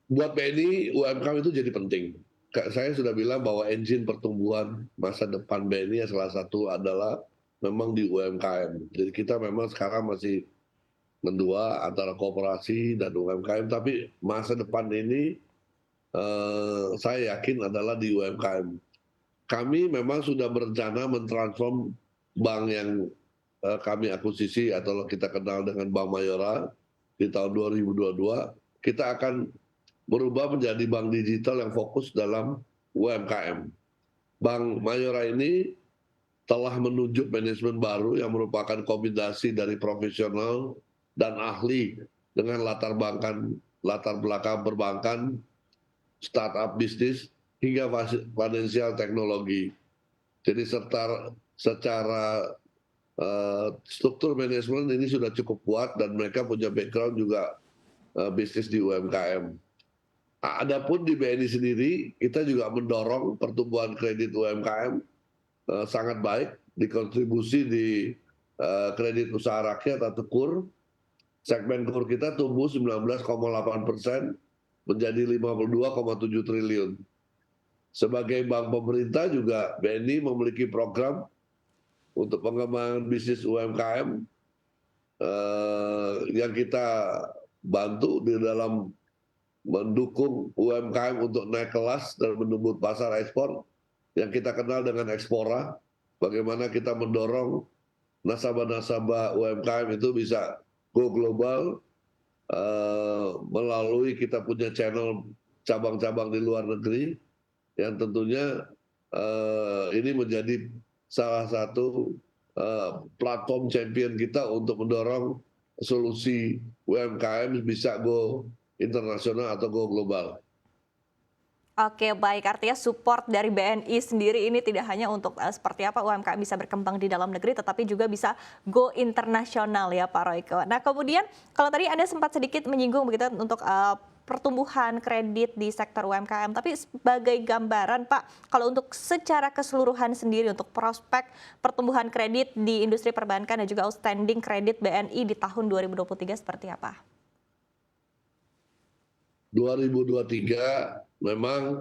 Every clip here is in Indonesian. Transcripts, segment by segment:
Buat BNI, UMKM itu jadi penting. Saya sudah bilang bahwa engine pertumbuhan masa depan BNI salah satu adalah memang di UMKM. Jadi kita memang sekarang masih mendua antara koperasi dan UMKM, tapi masa depan ini saya yakin adalah di UMKM. Kami memang sudah berencana mentransform bank yang kami akuisisi atau kita kenal dengan Bank Mayora di tahun 2022. Kita akan berubah menjadi bank digital yang fokus dalam UMKM. Bank Mayora ini telah menunjuk manajemen baru yang merupakan kombinasi dari profesional dan ahli dengan latar belakang perbankan, startup bisnis, hingga financial teknologi. Jadi secara struktur manajemen ini sudah cukup kuat dan mereka punya background juga bisnis di UMKM. Adapun di BNI sendiri, kita juga mendorong pertumbuhan kredit UMKM sangat baik, dikontribusi di kredit usaha rakyat atau KUR. Segmen KUR kita tumbuh 19,8% menjadi 52,7 triliun. Sebagai bank pemerintah juga BNI memiliki program untuk pengembangan bisnis UMKM yang kita bantu di dalam mendukung UMKM untuk naik kelas dan menembus pasar ekspor yang kita kenal dengan Ekspora. Bagaimana kita mendorong nasabah-nasabah UMKM itu bisa go global melalui kita punya channel cabang-cabang di luar negeri yang tentunya ini menjadi salah satu platform champion kita untuk mendorong solusi UMKM bisa go internasional atau go global. Oke, baik. Artinya support dari BNI sendiri ini tidak hanya untuk seperti apa UMKM bisa berkembang di dalam negeri, tetapi juga bisa go internasional ya Pak Royke. Nah kemudian kalau tadi Anda sempat sedikit menyinggung begitu untuk pertumbuhan kredit di sektor UMKM, tapi sebagai gambaran Pak, kalau untuk secara keseluruhan sendiri untuk prospek pertumbuhan kredit di industri perbankan dan juga outstanding kredit BNI di tahun 2023 seperti apa? 2023 memang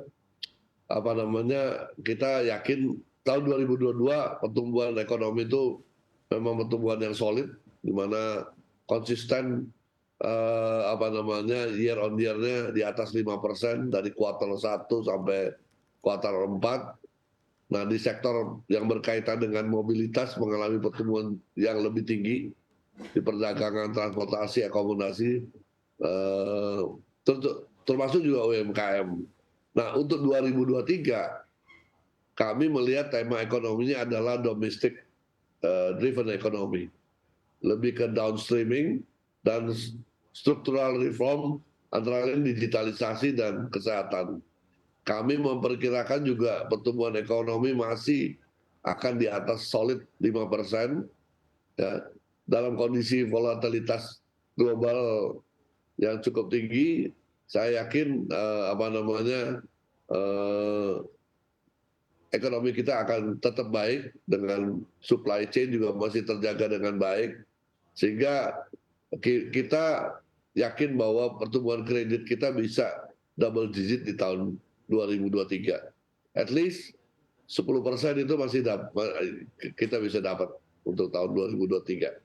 kita yakin tahun 2022 pertumbuhan ekonomi itu memang pertumbuhan yang solid di mana konsisten year on year-nya di atas 5% dari kuartal 1 sampai kuartal 4. Nah, di sektor yang berkaitan dengan mobilitas mengalami pertumbuhan yang lebih tinggi di perdagangan, transportasi, akomodasi, eh, termasuk juga UMKM. Nah, untuk 2023 kami melihat tema ekonominya adalah domestic driven economy, lebih ke downstreaming dan structural reform antara lain digitalisasi dan kesehatan. Kami memperkirakan juga pertumbuhan ekonomi masih akan di atas solid 5%, ya, dalam kondisi volatilitas global yang cukup tinggi. Saya yakin ekonomi kita akan tetap baik dengan supply chain juga masih terjaga dengan baik, sehingga kita yakin bahwa pertumbuhan kredit kita bisa double digit di tahun 2023. At least 10% itu masih kita bisa dapat untuk tahun 2023.